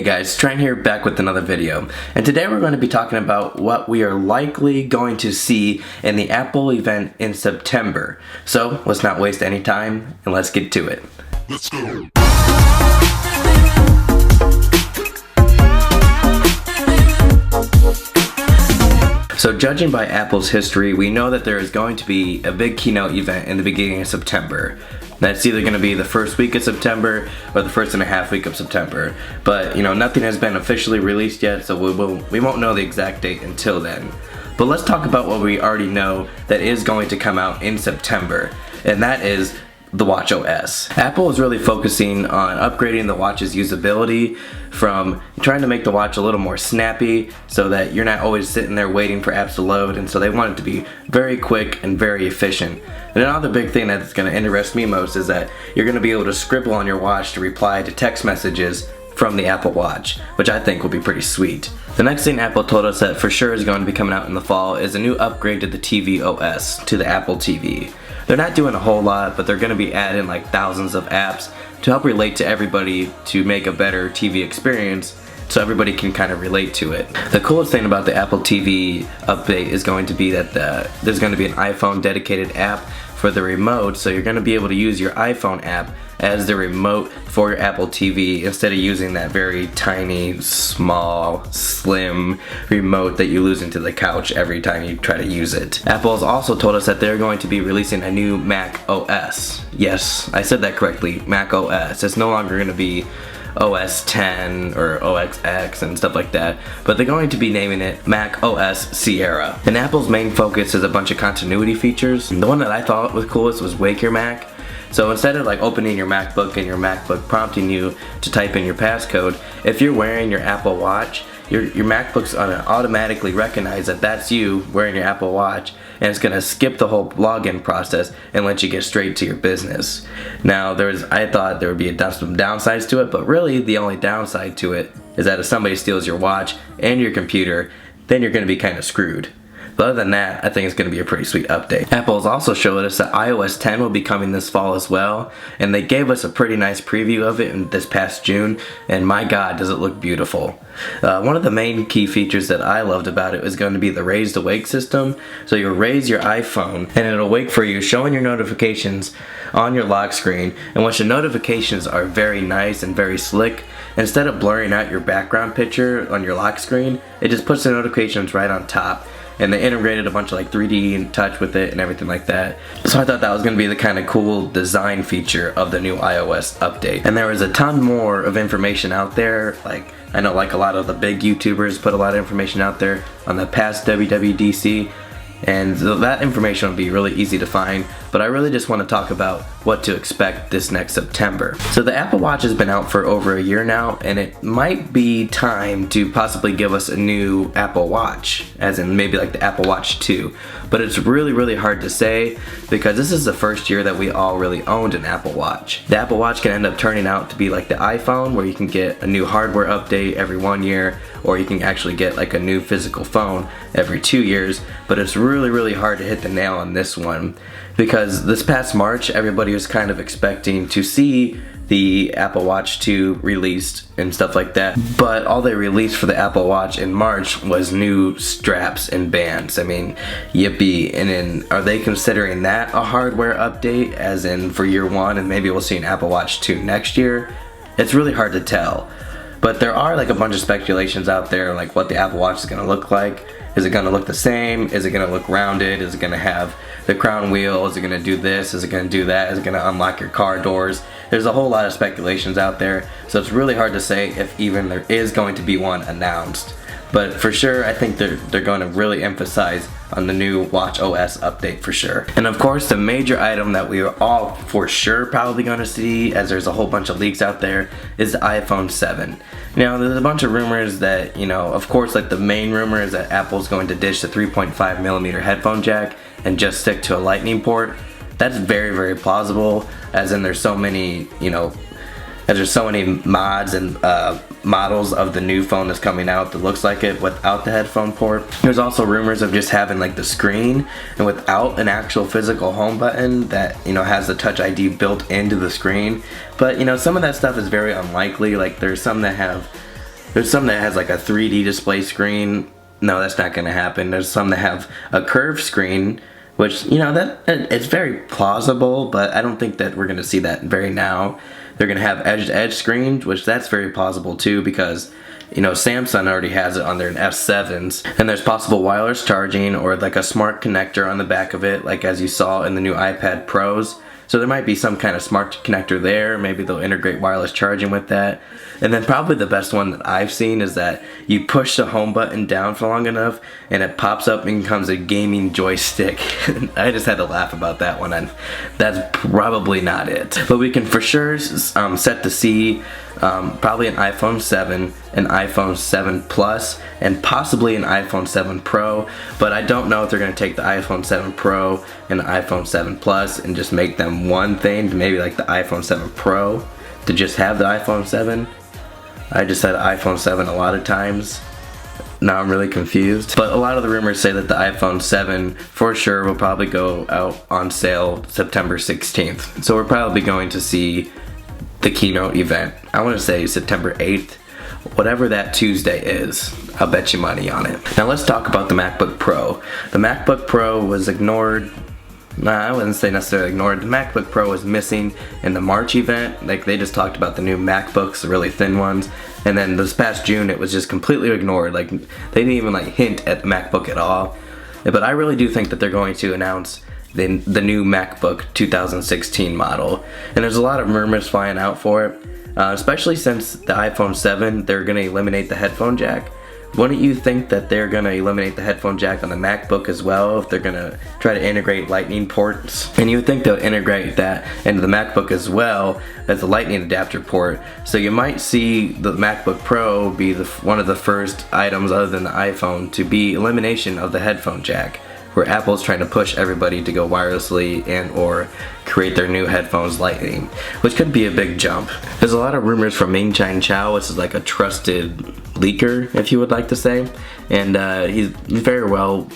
guys, Trent here, back with another video. And today we're going to be talking about what we are likely going to see in the Apple event in September. So let's not waste any time and let's get to it. Let's go. So judging by Apple's history, we know that there is going to be a big keynote event in the beginning of September. That's either going to be the first week of September or the first and a half week of September. But nothing has been officially released yet, so we won't know the exact date until then. But let's talk about what we already know that is going to come out in September, and that is the Watch OS. Apple is really focusing on upgrading the watch's usability from trying to make the watch a little more snappy so that you're not always sitting there waiting for apps to load, and so they want it to be very quick and very efficient. And another big thing that's going to interest me most is that you're going to be able to scribble on your watch to reply to text messages from the Apple Watch, which I think will be pretty sweet. The next thing Apple told us that for sure is going to be coming out in the fall is a new upgrade to the TV OS, to the Apple TV. They're not doing a whole lot, but they're going to be adding like thousands of apps to help relate to everybody to make a better TV experience so everybody can kind of relate to it. The coolest thing about the Apple TV update is going to be that there's going to be an iPhone dedicated app for the remote, so you're going to be able to use your iPhone app as the remote for your Apple TV instead of using that very tiny, small, slim remote that you lose into the couch every time you try to use it. Apple has also told us that they're going to be releasing a new Mac OS. Yes, I said that correctly, Mac OS. It's no longer going to be OS 10 or OS X and stuff like that, but they're going to be naming it Mac OS Sierra. And Apple's main focus is a bunch of continuity features. And the one that I thought was coolest was Wake Your Mac. So instead of like opening your MacBook and your MacBook prompting you to type in your passcode, if you're wearing your Apple Watch, your MacBook's gonna automatically recognize that that's you wearing your Apple Watch, and it's gonna skip the whole login process and let you get straight to your business. Now I thought there would be some downsides to it, but really the only downside to it is that if somebody steals your watch and your computer, then you're gonna be kind of screwed. But other than that, I think it's going to be a pretty sweet update. Apple has also showed us that iOS 10 will be coming this fall as well, and they gave us a pretty nice preview of it in this past June, and my god does it look beautiful. One of the main key features that I loved about it was going to be the raised awake system. So you'll raise your iPhone and it'll wake for you, showing your notifications on your lock screen, and once your notifications are very nice and very slick, instead of blurring out your background picture on your lock screen, it just puts the notifications right on top. And they integrated a bunch of like 3D and touch with it and everything like that. So I thought that was going to be the kind of cool design feature of the new iOS update. And there was a ton more of information out there. Like I know like a lot of the big YouTubers put a lot of information out there on the past WWDC. And that information will be really easy to find, but I really just want to talk about what to expect this next September. So the Apple Watch has been out for over a year now, and it might be time to possibly give us a new Apple Watch, as in maybe like the Apple Watch 2. But it's really hard to say because this is the first year that we all really owned an Apple Watch. The Apple Watch can end up turning out to be like the iPhone, where you can get a new hardware update every 1 year, or you can actually get like a new physical phone every 2 years, but it's really hard to hit the nail on this one because this past March everybody was kind of expecting to see the Apple Watch 2 released and stuff like that, but all they released for the Apple Watch in March was new straps and bands. I mean, yippee. And then are they considering that a hardware update as in for year one, and maybe we'll see an Apple Watch 2 next year? It's really hard to tell. But there are like a bunch of speculations out there like what the Apple Watch is going to look like. Is it going to look the same? Is it going to look rounded? Is it going to have the crown wheel? Is it going to do this? Is it going to do that? Is it going to unlock your car doors? There's a whole lot of speculations out there, so it's really hard to say if even there is going to be one announced. But for sure, I think they're going to really emphasize on the new Watch OS update for sure. And of course, the major item that we are all for sure probably going to see, as there's a whole bunch of leaks out there, is the iPhone 7. Now, there's a bunch of rumors that, of course, like the main rumor is that Apple's going to ditch the 3.5mm headphone jack and just stick to a lightning port. That's very plausible, as in there's so many, as there's so many mods and models of the new phone that's coming out that looks like it without the headphone port. There's also rumors of just having like the screen and without an actual physical home button that has the Touch ID built into the screen. But some of that stuff is very unlikely. Like there's some that have There's some that has like a 3D display screen. No, that's not gonna happen. There's some that have a curved screen, which, you know, that it's very plausible, but I don't think that we're gonna see that very now. They're gonna have edge-to-edge screens, which that's very plausible too, because, you know, Samsung already has it on their S7s, and there's possible wireless charging or like a smart connector on the back of it, like as you saw in the new iPad Pros. So there might be some kind of smart connector there. Maybe they'll integrate wireless charging with that. And then probably the best one that I've seen is that you push the home button down for long enough and it pops up and becomes a gaming joystick. I just had to laugh about that one, and that's probably not it. But we can for sure set to see probably an iPhone 7, an iPhone 7 Plus, and possibly an iPhone 7 Pro. But I don't know if they're going to take the iPhone 7 Pro and the iPhone 7 Plus and just make them one thing, maybe like the iPhone 7 Pro, to just have the iPhone 7. I just said iPhone 7 a lot of times. Now I'm really confused. But a lot of the rumors say that the iPhone 7 for sure will probably go out on sale September 16th. So we're probably going to see the keynote event. I want to say September 8th. Whatever that Tuesday is, I'll bet you money on it. Now let's talk about the MacBook Pro. The MacBook Pro was ignored. Nah, I wouldn't say necessarily ignored. The MacBook Pro was missing in the March event. Like, they just talked about the new MacBooks, the really thin ones. And then this past June, it was just completely ignored. Like, they didn't even like hint at the MacBook at all. But I really do think that they're going to announce the new MacBook 2016 model. And there's a lot of rumors flying out for it. Especially since the iPhone 7, they're going to eliminate the headphone jack. Wouldn't you think that they're going to eliminate the headphone jack on the MacBook as well if they're going to try to integrate lightning ports? And you would think they'll integrate that into the MacBook as well as the lightning adapter port. So you might see the MacBook Pro be one of the first items other than the iPhone to be elimination of the headphone jack, where Apple's trying to push everybody to go wirelessly and or create their new headphones lightning, which could be a big jump. There's a lot of rumors from Ming Chang Chow, which is like a trusted leaker, if you would like to say, and he's very well,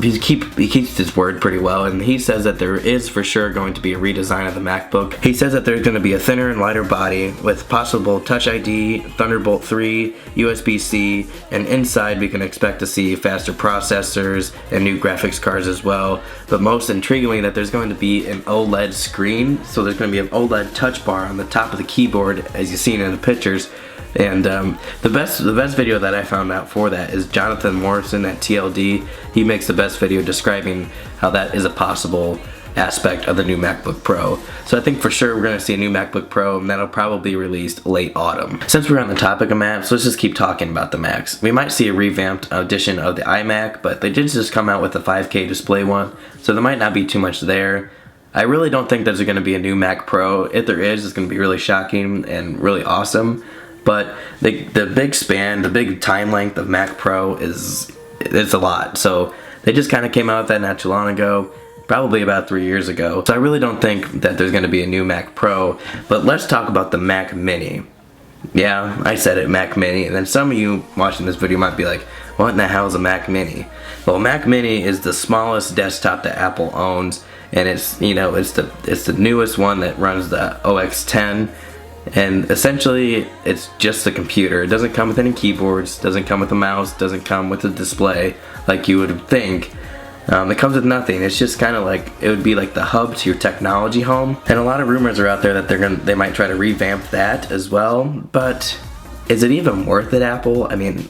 he keeps his word pretty well, and he says that there is for sure going to be a redesign of the MacBook. He says that there's going to be a thinner and lighter body with possible Touch ID, Thunderbolt 3, USB-C, and inside we can expect to see faster processors and new graphics cards as well. But most intriguingly, that there's going to be an OLED screen, so there's going to be an OLED touch bar on the top of the keyboard, as you've seen in the pictures. And the best video that I found out for that is Jonathan Morrison at TLD. He makes the best video describing how that is a possible aspect of the new MacBook Pro. So I think for sure we're going to see a new MacBook Pro, and that'll probably be released late autumn. Since we're on the topic of Macs, let's just keep talking about the Macs. We might see a revamped edition of the iMac, but they did just come out with a 5K display one, so there might not be too much there. I really don't think there's going to be a new Mac Pro. If there is, it's going to be really shocking and really awesome. But the big span, the big time length of Mac Pro it's a lot. So they just kind of came out with that not too long ago, probably about 3 years ago. So I really don't think that there's going to be a new Mac Pro. But let's talk about the Mac Mini. Yeah, I said it, Mac Mini. And then some of you watching this video might be like, what in the hell is a Mac Mini? Well, Mac Mini is the smallest desktop that Apple owns, and it's, you know, it's the newest one that runs the OS X. And essentially it's just a computer. It doesn't come with any keyboards, doesn't come with a mouse, doesn't come with a display like you would think. It comes with nothing. It's just kind of like, it would be like the hub to your technology home. And a lot of rumors are out there that they might try to revamp that as well. But is it even worth it, Apple? I mean,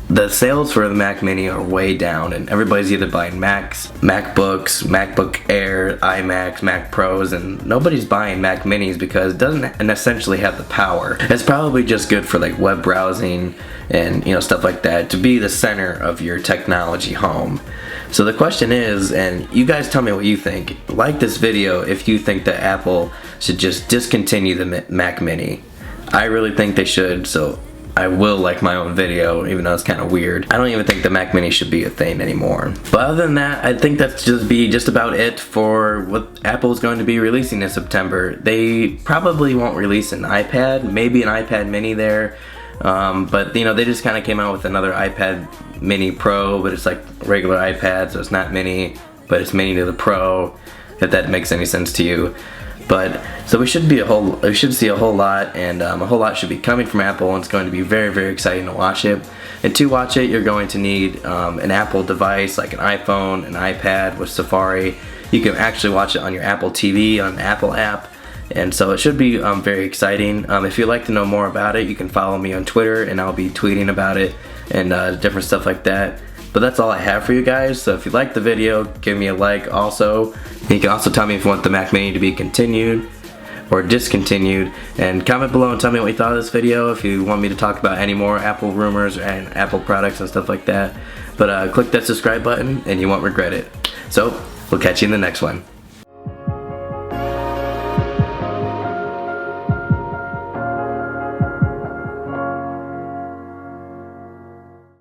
the sales for the Mac Mini are way down, and everybody's either buying Macs, MacBooks, MacBook Air, iMacs, Mac Pros, and nobody's buying Mac Minis because it doesn't essentially have the power. It's probably just good for like web browsing and, you know, stuff like that, to be the center of your technology home. So the question is, and you guys tell me what you think. Like this video if you think that Apple should just discontinue the Mac Mini. I really think they should, so I will like my own video, even though it's kind of weird. I don't even think the Mac Mini should be a thing anymore. But other than that, I think that's just about it for what Apple is going to be releasing in September. They probably won't release an iPad, maybe an iPad Mini there. But you know, they just kind of came out with another iPad Mini Pro, but it's like regular iPad, so it's not mini, but it's mini to the Pro, if that makes any sense to you. But so we should see a whole lot, and a whole lot should be coming from Apple, and it's going to be very, very exciting to watch it. And to watch it, you're going to need an Apple device like an iPhone, an iPad with Safari. You can actually watch it on your Apple TV on an Apple app, and so it should be very exciting. If you'd like to know more about it, you can follow me on Twitter, and I'll be tweeting about it and different stuff like that. But that's all I have for you guys. So if you liked the video, give me a like also. You can also tell me if you want the Mac Mini to be continued or discontinued, and comment below and tell me what you thought of this video, if you want me to talk about any more Apple rumors and Apple products and stuff like that. But click that subscribe button and you won't regret it. So we'll catch you in the next one.